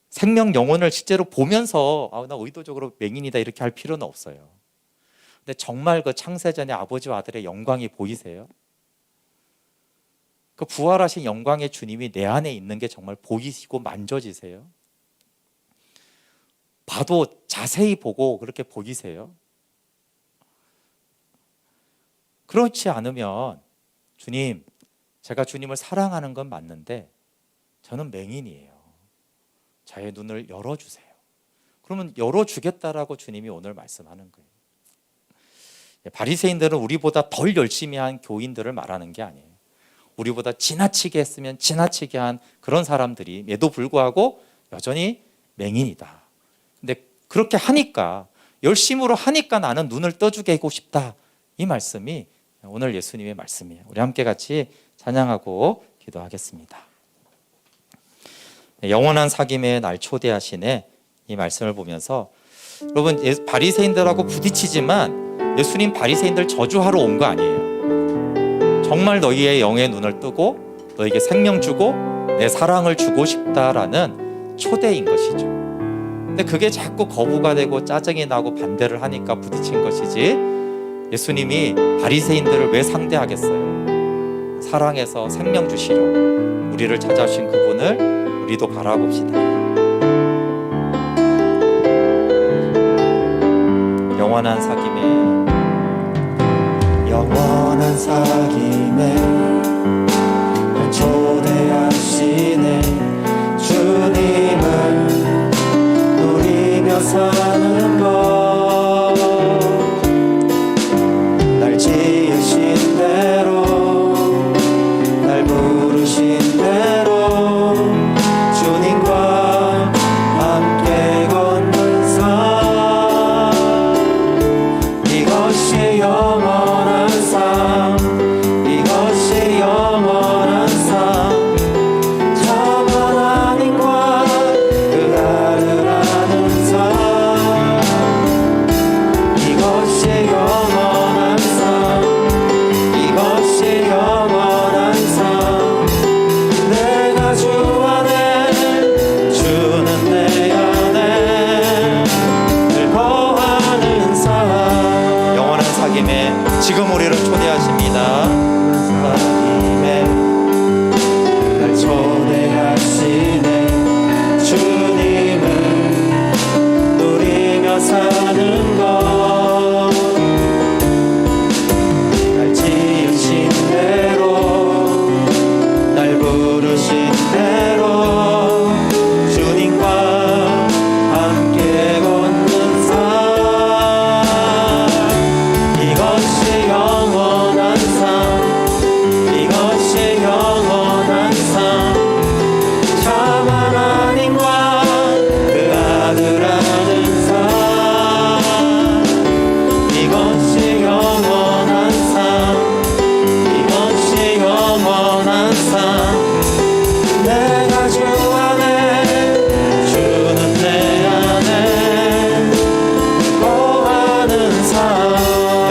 생명 영혼을 실제로 보면서 나 의도적으로 맹인이다 이렇게 할 필요는 없어요. 근데 정말 그 창세전의 아버지와 아들의 영광이 보이세요? 그 부활하신 영광의 주님이 내 안에 있는 게 정말 보이시고 만져지세요? 봐도 자세히 보고 그렇게 보이세요? 그렇지 않으면 주님, 제가 주님을 사랑하는 건 맞는데 저는 맹인이에요. 저의 눈을 열어주세요. 그러면 열어주겠다라고 주님이 오늘 말씀하는 거예요. 바리새인들은 우리보다 덜 열심히 한 교인들을 말하는 게 아니에요. 우리보다 지나치게 했으면 지나치게 한 그런 사람들임에도 불구하고 여전히 맹인이다. 근데 그렇게 하니까, 열심으로 하니까 나는 눈을 떠주게 하고 싶다. 이 말씀이 오늘 예수님의 말씀이에요. 우리 함께 같이 찬양하고 기도하겠습니다. 영원한 사귐에 날 초대하시네, 이 말씀을 보면서 여러분, 바리새인들하고 부딪히지만 예수님 바리새인들 저주하러 온 거 아니에요. 정말 너희의 영의 눈을 뜨고 너에게 생명 주고 내 사랑을 주고 싶다라는 초대인 것이죠. 근데 그게 자꾸 거부가 되고 짜증이 나고 반대를 하니까 부딪힌 것이지, 예수님이 바리새인들을 왜 상대하겠어요? 사랑해서 생명 주시려고 우리를 찾아오신 그분을 우리도 바라봅시다. 영원한 사귐에 영원한 사귐에 날 초대하시네. 주님을 누리며 사는 것, 날 지으신 대로 날 부르신 대로 주님과 함께 걷는 삶, 이것이 영원한 삶, 이것이 영원한 삶. 참 하나님과 그 아들 아는 삶, 이것이 영원한 삶, 이것이 영원한 삶. 내가 주 안에 주는 내 안에 늘 거하는 삶. 영원한 사귐에 지금 우리를 초대하십니다. 사귐에 날 초대하시네. 주님을 누리며 사는 것, 날 지으신 대로 날 부르신 대로 주님과 함께 걷는 삶, 이것이 영원한 삶, 이것이 영원한 삶. 참 하나님과 그 아들 아는 삶, 이것이 영원한 삶, 이것이 영원한 삶. 내가 주 안에 주는 내 안에 거하는 삶.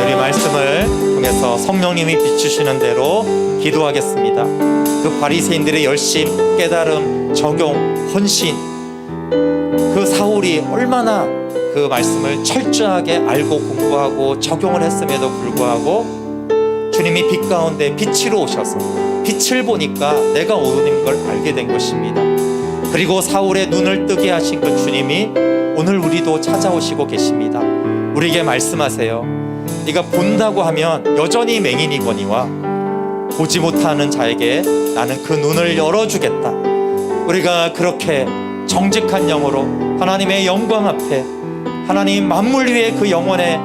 우리 말씀을 통해서 성령님이 비추시는 대로 기도하겠습니다. 그 바리새인들의 열심, 깨달음, 적용, 헌신, 그 사울이 얼마나 그 말씀을 철저하게 알고 공부하고 적용을 했음에도 불구하고 주님이 빛 가운데 빛으로 오셔서 빛을 보니까 내가 오는 걸 알게 된 것입니다. 그리고 사울의 눈을 뜨게 하신 그 주님이 오늘 우리도 찾아오시고 계십니다. 우리에게 말씀하세요. 네가 본다고 하면 여전히 맹인이거니와 보지 못하는 자에게 나는 그 눈을 열어주겠다. 우리가 그렇게 정직한 영으로 하나님의 영광 앞에 하나님 만물 위에 그 영원의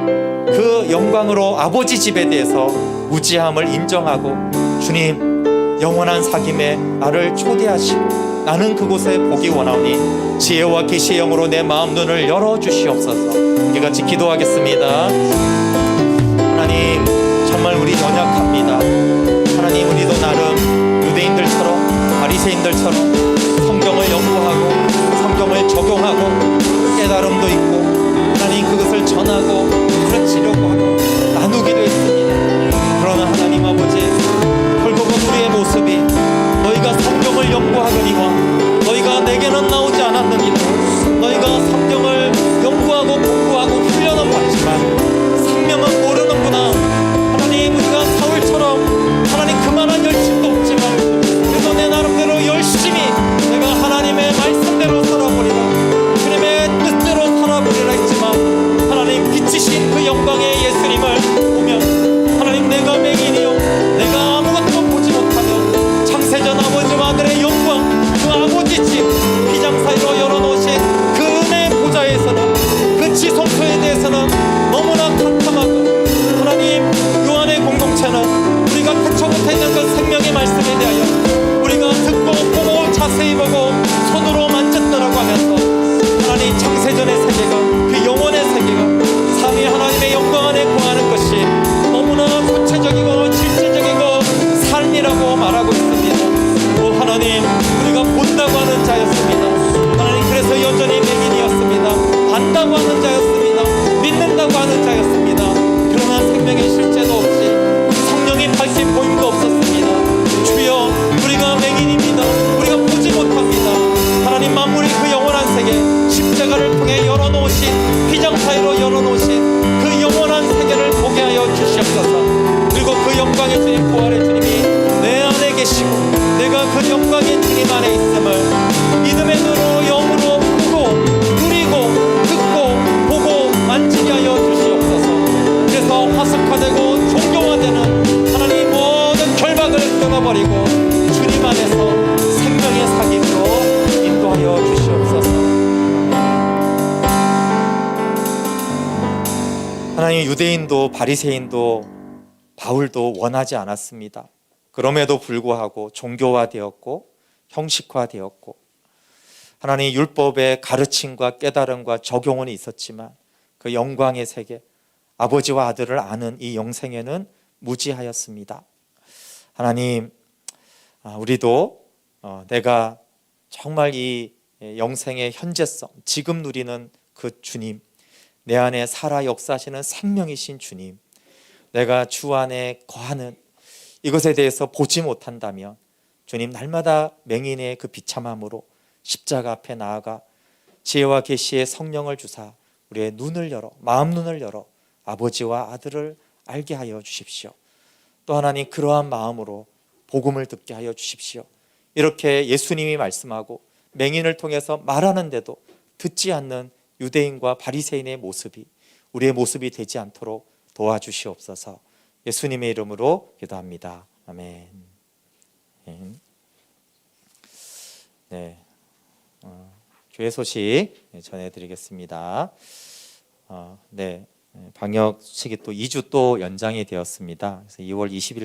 그 영광으로 아버지 집에 대해서 무지함을 인정하고 주님 영원한 사귐에 나를 초대하시고 나는 그곳에 보기 원하오니 지혜와 계시의 영으로 내 마음 눈을 열어주시옵소서. 이같이 기도하겠습니다. 하나님 정말 우리 연약합니다. 하나님 우리도 나름 유대인들처럼 바리새인들처럼 성경을 연구하고 성경을 적용하고 깨달음도 있고 하나님 그것을 전하고 가르치려고 하고 나누기도 했습니다. 그러나 하나님 아버지 결국은 우리의 모습이 너희가 성경을 연구하거니와 너희가 내게는 나오지 않았느니라. 너희가 성경을 연구하고 공부하고 훈련은 받지만 생명은 모르는구나. 하나님 우리가 사울처럼 하나님 그만한 열심도 없지만 그래도 내 나름대로 열심히 내가 하나님의 말씀대로 살아보리라, 주님의 뜻대로 살아보리라 했지만 하나님 빛이신 그 영광의 예수님을 보면 하나님 내가 맹인이요 내가 아무것도 보지 못하며 창세전 아버지와 아들의 영광 그 아버지 집 비장 사이로 열어놓으신 그 은혜의 보좌에서는 그 지성소에 대해서는 너무나 캄캄하고 하나님 요한의 공동체는 우리가 그쳐 못했는 그 생명의 말씀에 대하여 우리가 듣고 보고 자세히 보고 손으로 만졌더라고 하면서 하나님 창세전의 세계가 그 영혼의 세계가 삼위 하나님의 영광 안에 구하는 것이 너무나 구체적이고 실질적이고 삶이라고 말하고 있습니다. 오 하나님 우리가 본다고 하는 자였습니다. 하나님 그래서 여전히 맹인이었습니다. 안다고 하는 자였습니다. 믿는다고 하는 자였습니다. 그러나 생명의 실제도 없이 성령의 밝힌 보임도 없었습니다. 주여 우리가 맹인입니다. 우리가 보지 못합니다. 하나님 만물이 그 영원한 세계 십자가를 통해 열어놓으신 휘장 사이로 열어놓으신 그 영원한 세계를 보게 하여 주시옵소서. 주옵소서. 그리고 그 영광의 주님, 부활의 주님이 내 안에 계시고 내가 그 영광의 주님 안에 있음을 믿음의 눈으로 영으로 보고 누리고 듣고 보고 만지게 하여 주시옵소서. 그래서 화석화되고 존경화되는 하나님 모든 결박을 끊어버리고 주님 안에서 생명의 사귐으로 인도하여 주시옵소서. 하나님, 유대인도 바리새인도 바울도 원하지 않았습니다. 그럼에도 불구하고 종교화되었고 형식화되었고 하나님 율법의 가르침과 깨달음과 적용은 있었지만 그 영광의 세계, 아버지와 아들을 아는 이 영생에는 무지하였습니다. 하나님, 우리도 내가 정말 이 영생의 현재성, 지금 누리는 그 주님, 내 안에 살아 역사하시는 생명이신 주님, 내가 주 안에 거하는 이것에 대해서 보지 못한다면 주님, 날마다 맹인의 그 비참함으로 십자가 앞에 나아가 지혜와 계시의 성령을 주사 우리의 눈을 열어, 마음 눈을 열어 아버지와 아들을 알게 하여 주십시오. 또 하나님, 그러한 마음으로 복음을 듣게 하여 주십시오. 이렇게 예수님이 말씀하고 맹인을 통해서 말하는데도 듣지 않는 유대인과 바리새인의 모습이 우리의 모습이 되지 않도록 도와주시옵소서. 예수님의 이름으로 기도합니다. 아멘. 네, 교회 소식 전해드리겠습니다. 네, 방역식이 또 2주 또 연장이 되었습니다. 그래서 2월 20일